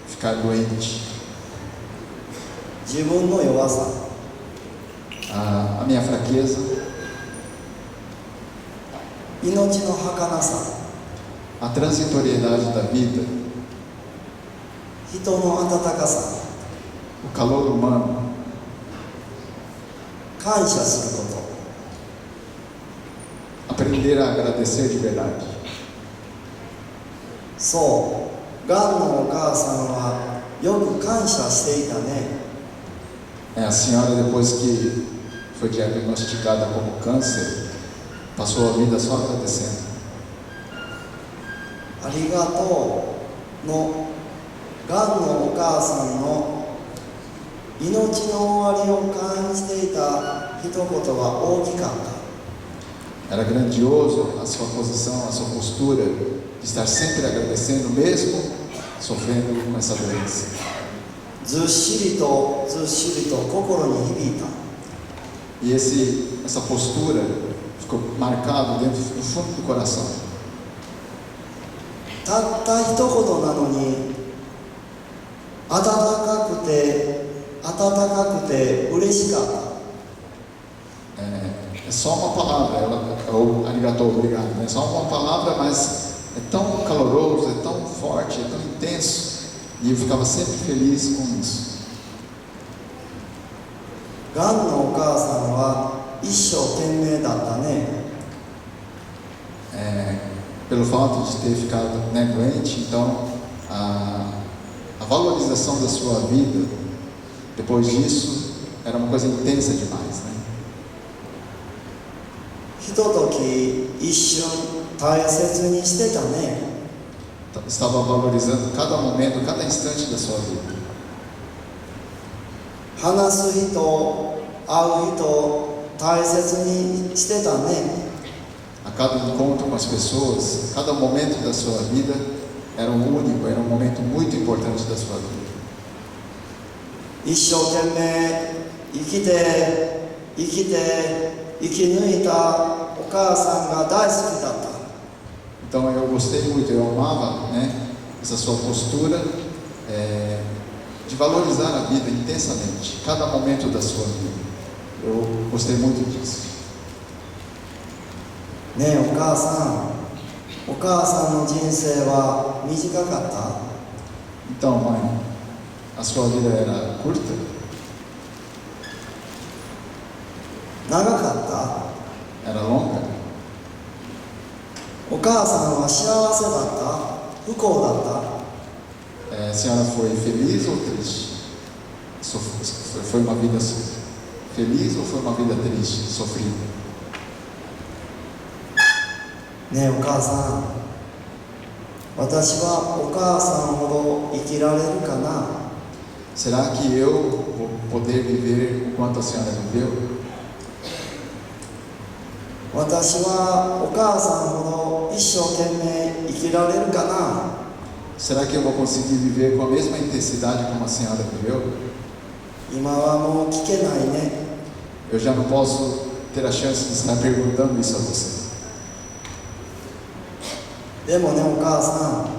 ficar doente, 自分の弱さ、 a minha fraqueza, 命の儚さ、 a transitoriedade da vida, 人の温かさ、o calor humano, 感謝すること、 aprender a agradecer de verdade. そう、がんのお母さんはよく感謝していたね。 A senhora, depois que foi diagnosticada como câncer, passou a vida só agradecendo. ありがとうのがんのお母さんの命の終わりを感じていた一言は大きかった。 Era grandioso a sua posição, a sua postura de estar sempre agradecendo, mesmo sofrendo com essa doença. ずっしりとずっしりと心に響いた。 E essa postura ficou marcado dentro do fundo do coração. たった一言なのに温かくて嬉しかった。 É só uma palavra, ou arigatou, obrigado, é só uma palavra, mas é tão caloroso, é tão forte, é tão intenso, e eu ficava sempre feliz com isso. がんのお母さんは一生懸命だったね。 Pelo fato de ter ficado, né, doente, então a valorização da sua vida depois disso era uma coisa intensa demais, né? ひととき一瞬大切にしてたね。 Estava valorizando cada momento, cada instante da sua vida. 話す人、会う人、大切にしてたね。 A cada encontro com as pessoas, cada momento da sua vida era único, era um momento muito importante da sua vida. 一生懸命生き抜いたお母さんが大好きだった。 Então eu gostei muito, eu amava, né, essa sua postura de valorizar a vida intensamente, cada momento da sua vida. Eu gostei muito disso. ねえお母さんの人生は短かった？ Então, mãe, a sua vida era curta? 長かった？ Era longa? お母さんは幸せだった？不幸だった？ A senhora foi feliz ou triste? Foi uma vida feliz ou foi uma vida triste, sofrida? ねえお母さん、私はお母さんほど生きられるかな？ Será que eu vou poder viver o quanto a senhora viveu? 私はお母さんほど一生懸命生きられるかな？ Será que eu vou conseguir viver com a mesma intensidade como a senhora viveu? 今はもう聞けないね。 Eu já não posso ter a chance de estar perguntando isso a você. でもねお母さ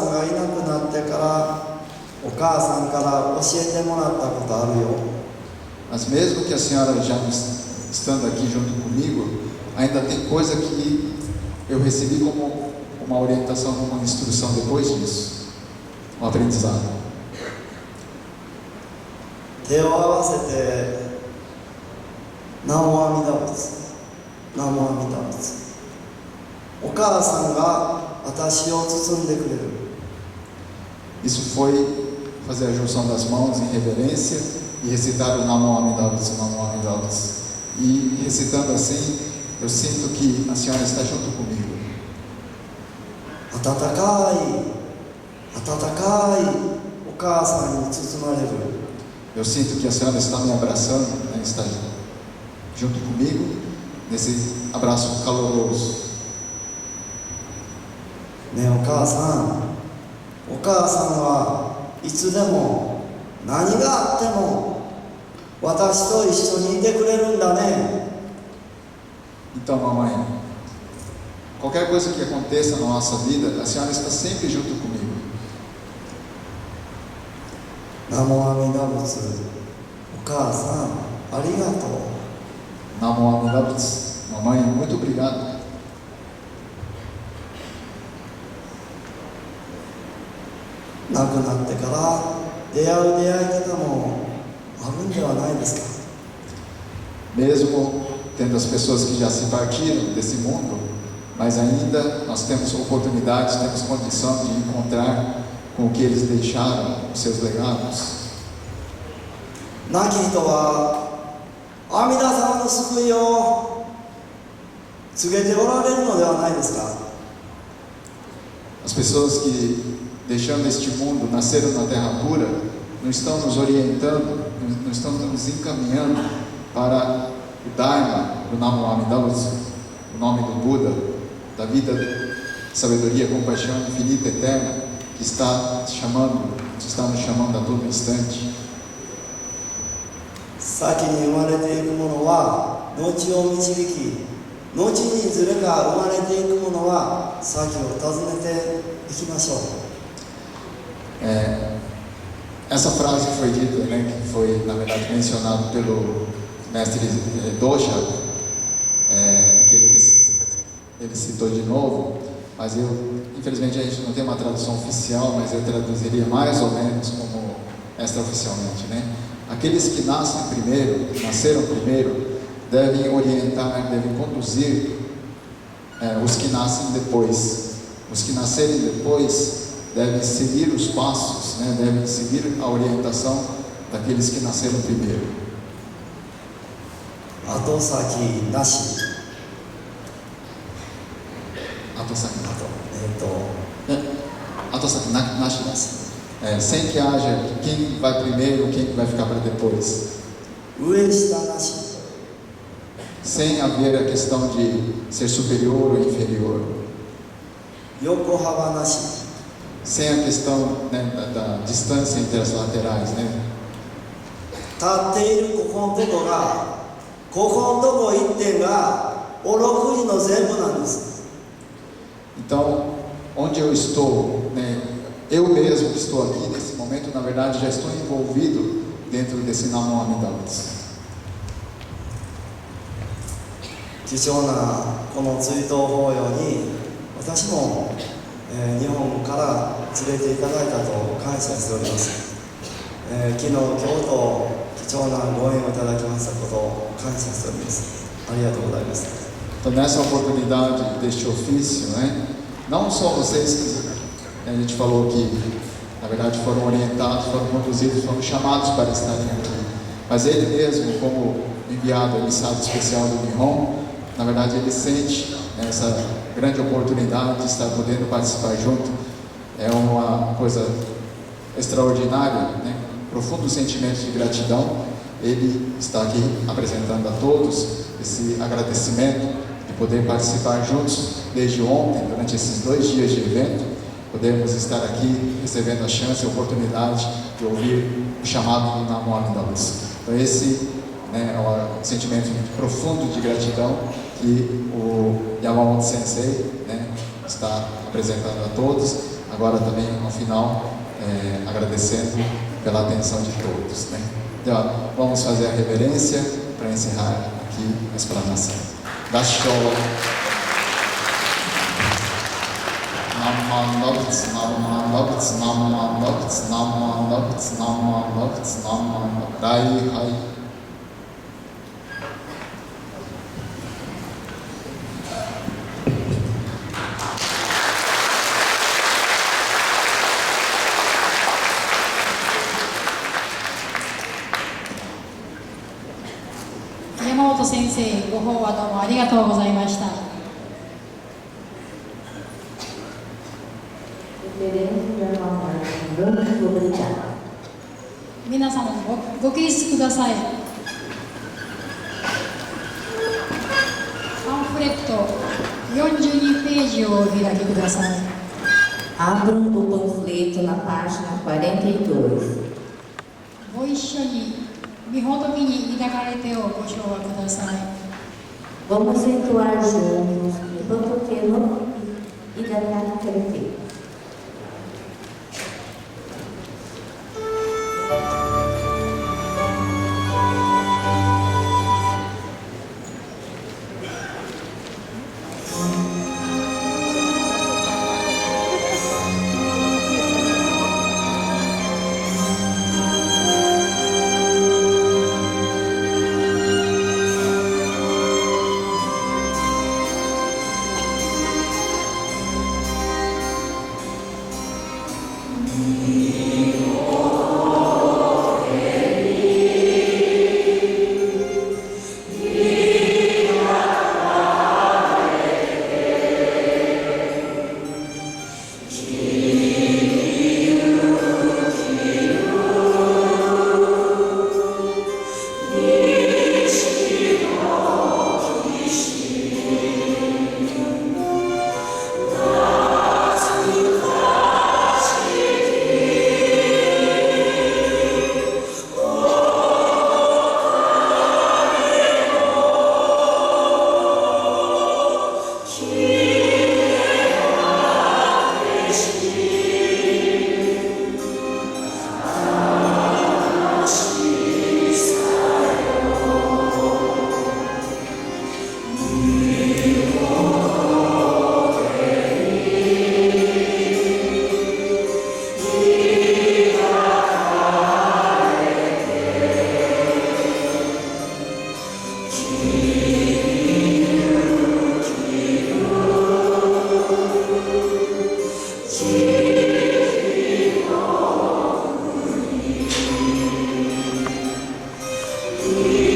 んがいなくなってからお母さんから教えてもらったことあるよ。 Mas mesmo que a senhora já estando aqui junto comigo, ainda tem coisa que eu recebi como uma orientação, como uma instrução depois disso, um aprendizado. 手を合わせて南無阿弥陀仏、南無阿弥陀仏。お母さんが私を包んでくれる。 Isso foi fazer a junção das mãos em reverência e recitar o Namo Amida Butsu, Namo Amida Butsu. E recitando assim, eu sinto que a senhora está junto comigo. 温かいお母さんに包まれる。 Eu sinto que a senhora está me abraçando, né, está junto comigo nesse abraço caloroso. ねえお母さんはいつでも何があっても私と一緒にいてくれるんだね。 Então, mamãe, qualquer coisa que aconteça na nossa vida, a senhora está sempre junto comigo. 南無阿弥陀仏、お母さんありがとう。 Namo Amida Butsu. Mamãe, muito obrigado. 亡くなってから出会う出会い方もあるんではないですか。 Mesmo tendo as pessoas que já se partiram desse mundo, mas ainda nós temos oportunidades, temos condição de encontrar com o que eles deixaram, os seus legados. 亡き人は阿弥陀様の救いを告げておられるのではないですか。 As pessoas que, deixando este mundo, nasceram na terra pura, não estão nos orientando, não estão nos encaminhando para o Dharma, o Namo Amida Butsu, o nome do Buda, da vida, sabedoria, compaixão infinita, eterna, que está nos chamando a todo instante. 先に生まれていくものは後を導き、後にずれが生まれていくものは先を訪ねていきましょう。 Essa frase que foi dita, né, que foi na verdade mencionado pelo mestre Dosha, que ele citou de novo, mas infelizmente a gente não tem uma tradução oficial, mas eu traduziria mais ou menos como extraoficialmente, né? Aqueles que nasceram primeiro, devem orientar, devem conduzir os que nascem depois. Os que nascerem depois devem seguir os passos, né? Devem seguir a orientação daqueles que nasceram primeiro. 後先なし。後先なしです。sem que haja quem vai primeiro, quem vai ficar para depois. 上下なし。 Sem haver a questão de ser superior ou inferior. 横幅なし。 Sem a questão, né, da distância entre as laterais, né? 立っているここのとこが、ここのとこ一点がお六時の全部なんです。 Então, onde eu estou, né, eu mesmo que estou aqui nesse momento, na verdade já estou envolvido dentro desse Namo Amida Butsu. 貴重なこの追悼法要に私も、日本から連れていただいたと感謝しております。昨日、今日と貴重なご縁をいただきましたことを感謝しております。ありがとうございます。 Então, nessa oportunidade deste ofício, né, não só vocês que a gente falou que, na verdade, foram orientados, foram conduzidos, foram chamados para estarem aqui, mas ele mesmo, como enviado, emissário especial do Nihon, na verdade, ele sente essa grande oportunidade de estar podendo participar junto. É uma coisa extraordinária, né? Profundo sentimento de gratidão. Ele está aqui apresentando a todos esse agradecimento de poder participar juntos desde ontem, durante esses 2 dias de evento, podermos estar aqui recebendo a chance e a oportunidade de ouvir o chamado do Namo Amida Butsu. Então esse, né, é um sentimento profundo de gratidão que o Yamamoto Sensei, né, está apresentando a todos. Agora também no final agradecendo pela atenção de todos, né? Então, vamos fazer a reverência para encerrar aqui a explanação. Gassho. Namo Butsu, Namo Butsu, Namo Butsu, Namo Butsu, Namo Butsu, Namo Rai Hai. Yamamoto 先生、ご法話どうもありがとうございました。皆様ご起立ください。パンフレット42ページをお開きください。 Abram o panfleto na página 42. ご一緒に御仏に抱かれてをご唱和ください。 Vamos entoar juntos enquanto temos e da característica. see.